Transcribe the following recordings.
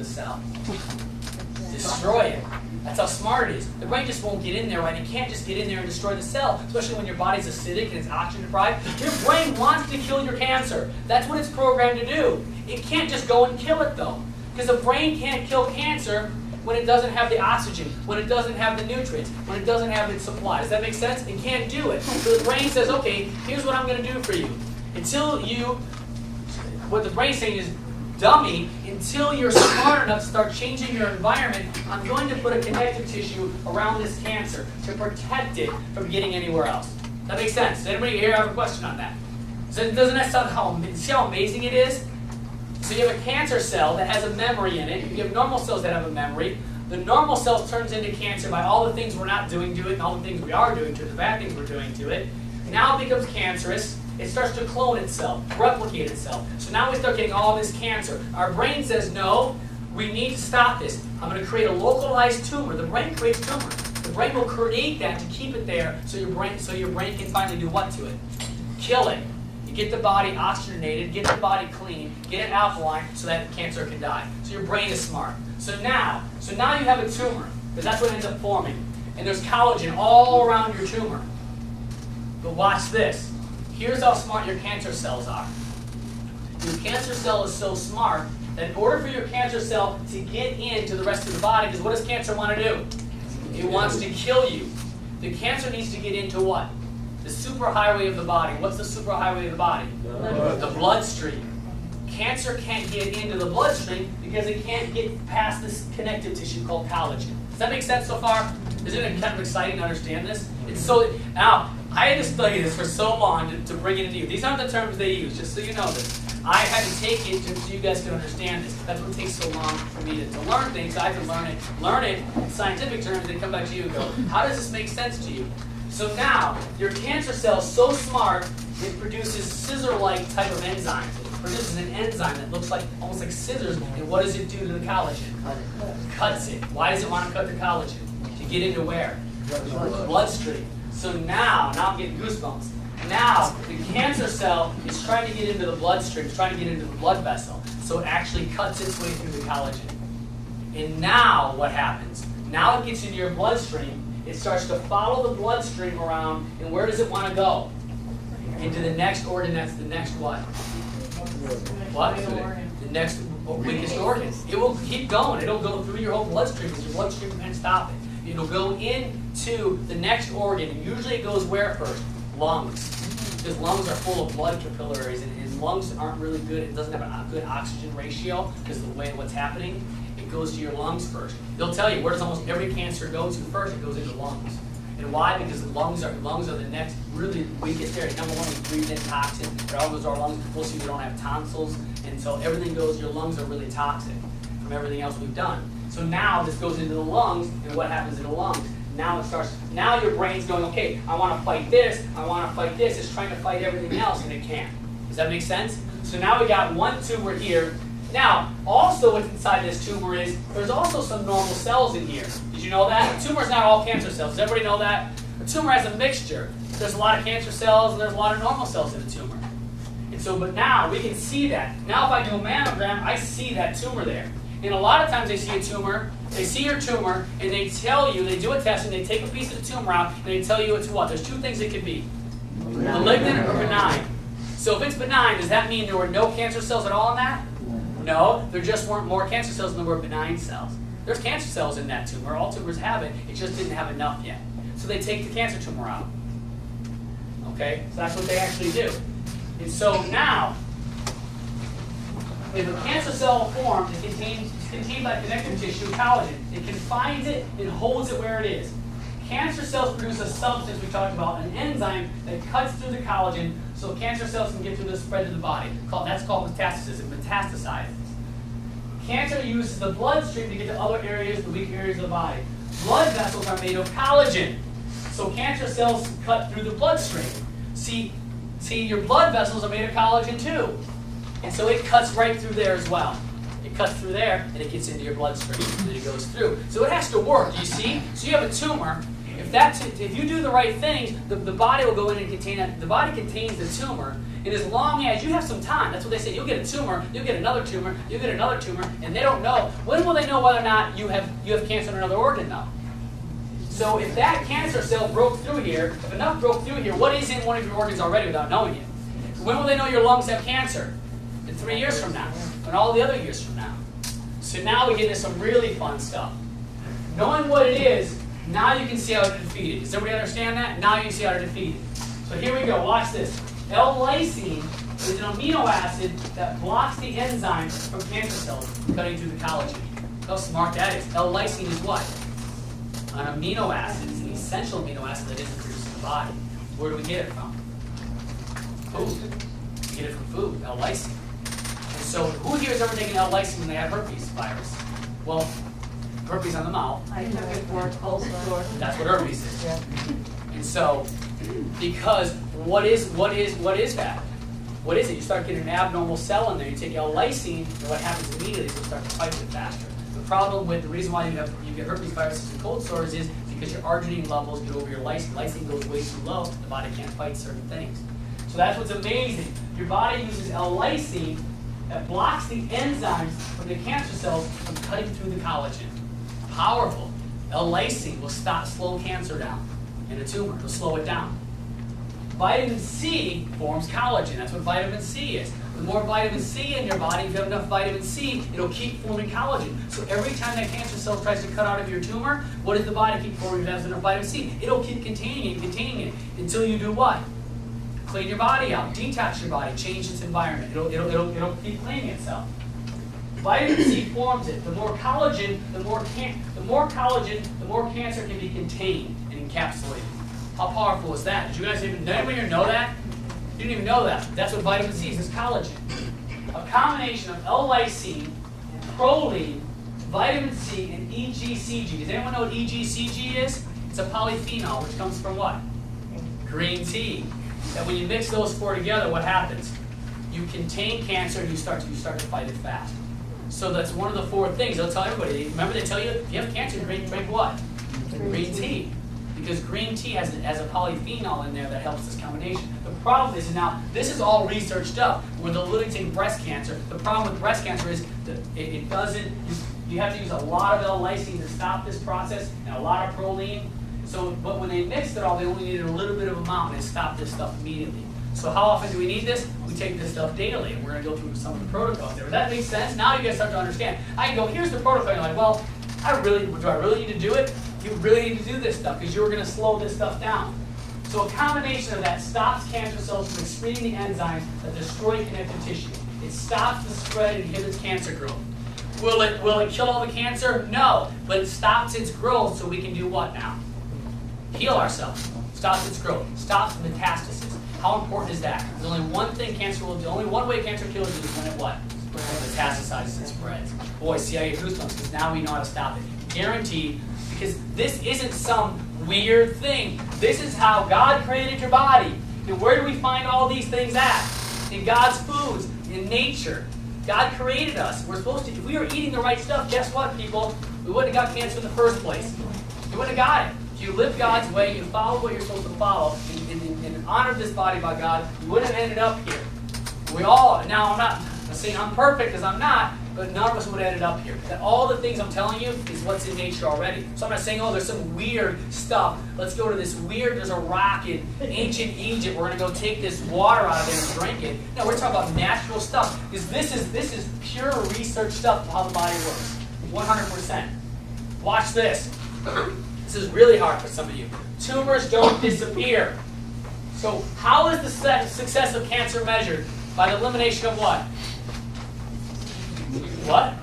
the cell. Destroy it. That's how smart it is. The brain just won't get in there, right? It can't just get in there and destroy the cell, especially when your body's acidic and it's oxygen deprived. Your brain wants to kill your cancer. That's what it's programmed to do. It can't just go and kill it, though. Because the brain can't kill cancer when it doesn't have the oxygen, when it doesn't have the nutrients, when it doesn't have its supply. Does that make sense? It can't do it. So the brain says, okay, here's what I'm going to do for you. What the brain's saying is, dummy, until you're smart enough to start changing your environment, I'm going to put a connective tissue around this cancer to protect it from getting anywhere else. That makes sense? Does anybody here have a question on that? So doesn't that sound see how amazing it is? So you have a cancer cell that has a memory in it. You have normal cells that have a memory. The normal cell turns into cancer by all the things we're not doing to it and all the things we are doing to it, the bad things we're doing to it. Now it becomes cancerous. It starts to clone itself, replicate itself. So now we start getting all this cancer. Our brain says, no, we need to stop this. I'm going to create a localized tumor. The brain creates tumors. The brain will create that to keep it there so your brain can finally do what to it? Kill it. You get the body oxygenated, get the body clean, get it alkaline so that cancer can die. So your brain is smart. So now you have a tumor, because that's what ends up forming. And there's collagen all around your tumor. But watch this. Here's how smart your cancer cells are. Your cancer cell is so smart that in order for your cancer cell to get into the rest of the body, because what does cancer want to do? It wants to kill you. The cancer needs to get into what? The superhighway of the body. What's the superhighway of the body? The bloodstream. Cancer can't get into the bloodstream because it can't get past this connective tissue called collagen. Does that make sense so far? Isn't it kind of exciting to understand this? Now, I had to study this for so long to bring it into you. These aren't the terms they use, just so you know this. I had to take it so you guys can understand this. That's what takes so long for me to learn things. I have to learn it in scientific terms and come back to you and go, how does this make sense to you? So now, your cancer cell is so smart, it produces scissor-like type of enzymes. It produces an enzyme that looks like almost like scissors, and what does it do to the collagen? Cuts it. Why does it want to cut the collagen? To get into where? The bloodstream. So now I'm getting goosebumps. Now, the cancer cell is trying to get into the bloodstream, it's trying to get into the blood vessel, so it actually cuts its way through the collagen. And now, what happens? Now it gets into your bloodstream, it starts to follow the bloodstream around, and where does it want to go? Into the next organ, that's the next what? What? The next weakest organ. It will keep going, it'll go through your whole bloodstream, because your bloodstream can't stop it. It'll go into the next organ, and usually it goes where first? Lungs. Because lungs are full of blood capillaries, and lungs aren't really good. It doesn't have a good oxygen ratio because of the way what's happening. It goes to your lungs first. They'll tell you where does almost every cancer go to first. It goes into lungs. And why? Because the lungs are the next really weakest area. Number one, we breathe in toxin. It all goes to our lungs. Most of you don't have tonsils, and so everything goes. Your lungs are really toxic from everything else we've done. So now this goes into the lungs, and what happens in the lungs? Now your brain's going, okay, I want to fight this, I want to fight this. It's trying to fight everything else, and it can't. Does that make sense? So now we got one tumor here. Now, also what's inside this tumor is, there's also some normal cells in here. Did you know that? A tumor is not all cancer cells. Does everybody know that? A tumor has a mixture. There's a lot of cancer cells, and there's a lot of normal cells in a tumor. And so, but now we can see that. Now if I do a mammogram, I see that tumor there. And a lot of times they see a tumor, they see your tumor, and they tell you, they do a test, and they take a piece of the tumor out, and they tell you it's what? There's two things it could be. Malignant or benign. So if it's benign, does that mean there were no cancer cells at all in that? No, there just weren't more cancer cells than there were benign cells. There's cancer cells in that tumor. All tumors have it. It just didn't have enough yet. So they take the cancer tumor out. Okay? So that's what they actually do. And so now, if a cancer cell forms, it's contained by connective tissue, collagen. It confines it and holds it where it is. Cancer cells produce a substance we talked about, an enzyme that cuts through the collagen so cancer cells can get through the spread to the body. That's called metastasis. It metastasizes. Cancer uses the bloodstream to get to other areas, the weak areas of the body. Blood vessels are made of collagen. So cancer cells cut through the bloodstream. See, your blood vessels are made of collagen too. And so it cuts right through there as well. It cuts through there, and it gets into your bloodstream, and it goes through. So it has to work, you see? So you have a tumor. If you do the right things, the body will go in and contain that. The body contains the tumor, And as long as you have some time, that's what they say, you'll get a tumor, you'll get another tumor, you'll get another tumor, and they don't know. When will they know whether or not you have cancer in another organ, though? So if that cancer cell broke through here, if enough broke through here, what is in one of your organs already without knowing it? When will they know your lungs have cancer? In 3 years from now, and all the other years from now. So now we get into some really fun stuff. Knowing what it is, now you can see how to defeat it. Does everybody understand that? Now you can see how to defeat it. So here we go, watch this. L-lysine is an amino acid that blocks the enzymes from cancer cells cutting through the collagen. How smart that is. L-lysine is what? An amino acid. It's an essential amino acid that isn't produced in the body. Where do we get it from? Food. We get it from food, L-lysine. And so who here has ever taken L-lysine when they had herpes virus? Well, herpes on the mouth. I took it for a cold sore. That's what herpes is. Yeah. And so, because what is that? What is it? You start getting an abnormal cell in there. You take L-lysine, and what happens immediately is you start to fight it faster. The problem with the reason why you get herpes viruses and cold sores is because your arginine levels get over your lysine. Lysine goes way too low. The body can't fight certain things. So that's what's amazing. Your body uses L-lysine that blocks the enzymes from the cancer cells from cutting through the collagen. Powerful. L-lysine will slow cancer down in a tumor. It'll slow it down. Vitamin C forms collagen. That's what vitamin C is. The more vitamin C in your body, if you have enough vitamin C, it'll keep forming collagen. So every time that cancer cell tries to cut out of your tumor, what does the body keep forming if it has enough vitamin C? It'll keep containing it until you do what? Clean your body out, detox your body, change its environment. It'll keep cleaning itself. Vitamin C forms it. The more collagen, the more cancer can be contained and encapsulated. How powerful is that? Did you guys did anybody here know that? You didn't even know that. That's what vitamin C is. It's collagen. A combination of L-lysine, proline, vitamin C, and EGCG. Does anyone know what EGCG is? It's a polyphenol, which comes from what? Green tea. That when you mix those four together, what happens? You contain cancer and you start to fight it fast. So that's one of the four things. They'll tell everybody. Remember, they tell you if you have cancer, drink what? Green tea. Because green tea has a polyphenol in there that helps this combination. The problem is now, this is all research stuff. When they're limiting breast cancer, the problem with breast cancer is that it doesn't, you have to use a lot of L-lysine to stop this process and a lot of proline. So, but when they mixed it all, they only needed a little bit of amount and it stopped this stuff immediately. So how often do we need this? We take this stuff daily, and we're going to go through some of the protocols there. Does that make sense? Now you guys start to understand. I can go, here's the protocol. You're like, well, do I really need to do it? You really need to do this stuff because you're going to slow this stuff down. So a combination of that stops cancer cells from excreting the enzymes that destroy connective tissue. It stops the spread and inhibits cancer growth. Will it kill all the cancer? No, but it stops its growth so we can do what now? Heal ourselves. Stops its growth. Stops metastasis. How important is that? There's only one thing cancer will do. Only one way cancer kills you is when it what? When it metastasizes and spreads. Boy, see, I get goosebumps because now we know how to stop it. Guaranteed. Because this isn't some weird thing. This is how God created your body. And where do we find all these things at? In God's foods, in nature. God created us. We're supposed to, if we were eating the right stuff, guess what, people? We wouldn't have got cancer in the first place. We wouldn't have got it. If you live God's way, you follow what you're supposed to follow, and honored this body by God, you wouldn't have ended up here. We all, now I'm not saying I'm perfect because I'm not, but none of us would have ended up here. That all the things I'm telling you is what's in nature already. So I'm not saying, oh, there's some weird stuff. Let's go to this weird, there's a rock in ancient Egypt. We're going to go take this water out of there and drink it. No, we're talking about natural stuff. Because this is pure research stuff of how the body works. 100%. Watch this. This is really hard for some of you. Tumors don't disappear. So how is the success of cancer measured? By the elimination of what? What?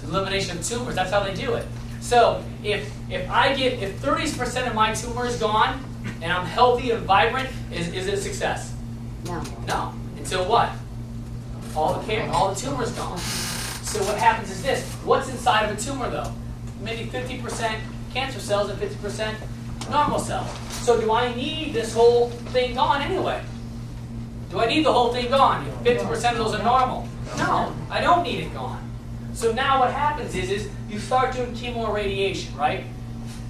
Elimination of tumors. That's how they do it. So if 30% of my tumor is gone and I'm healthy and vibrant, is it a success? No. No. Until what? All the tumor's gone. So what happens is this. What's inside of a tumor though? Maybe 50% cancer cells and 50% normal cells. So do I need this whole thing gone anyway? Do I need the whole thing gone? 50% of those are normal. No, I don't need it gone. So now what happens is you start doing chemo radiation, right?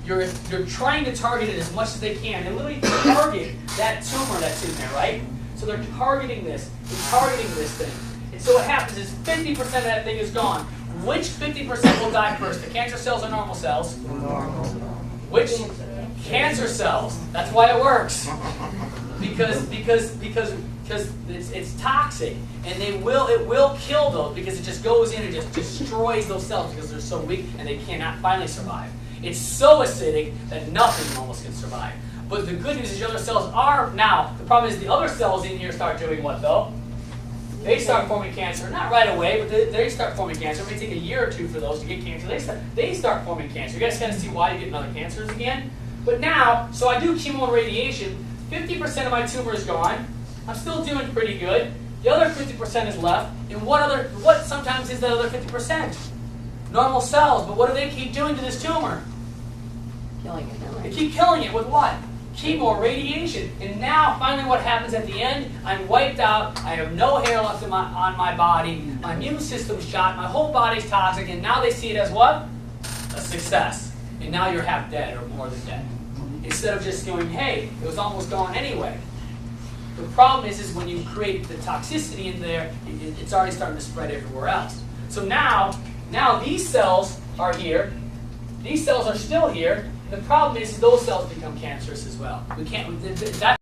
You're trying to target it as much as they can. They literally target that tumor that's in there, right? So they're targeting this. They're targeting this thing. And so what happens is 50% of that thing is gone. Which 50% will die first? The cancer cells or normal cells? Which cancer cells? That's why it works. Because it's toxic, and it will kill those because it just goes in and just destroys those cells because they're so weak and they cannot finally survive. It's so acidic that nothing almost can survive. But the good news is the other cells are now. The problem is the other cells in here start doing what though? They start forming cancer, not right away, but they start forming cancer. It may take a year or two for those to get cancer. They start forming cancer. You guys kind of see why you get another cancers again? But now, so I do chemo and radiation. 50% of my tumor is gone. I'm still doing pretty good. The other 50% is left. And what sometimes is that other 50%? Normal cells. But what do they keep doing to this tumor? Killing it. They keep killing it with what? Chemo, radiation. And now, finally, what happens at the end? I'm wiped out. I have no hair left on my body. My immune system's shot. My whole body's toxic. And now they see it as what? A success. And now you're half dead or more than dead. Instead of just going, hey, it was almost gone anyway. The problem is when you create the toxicity in there, it's already starting to spread everywhere else. So now these cells are here. These cells are still here. The problem is those cells become cancerous as well. We can't. That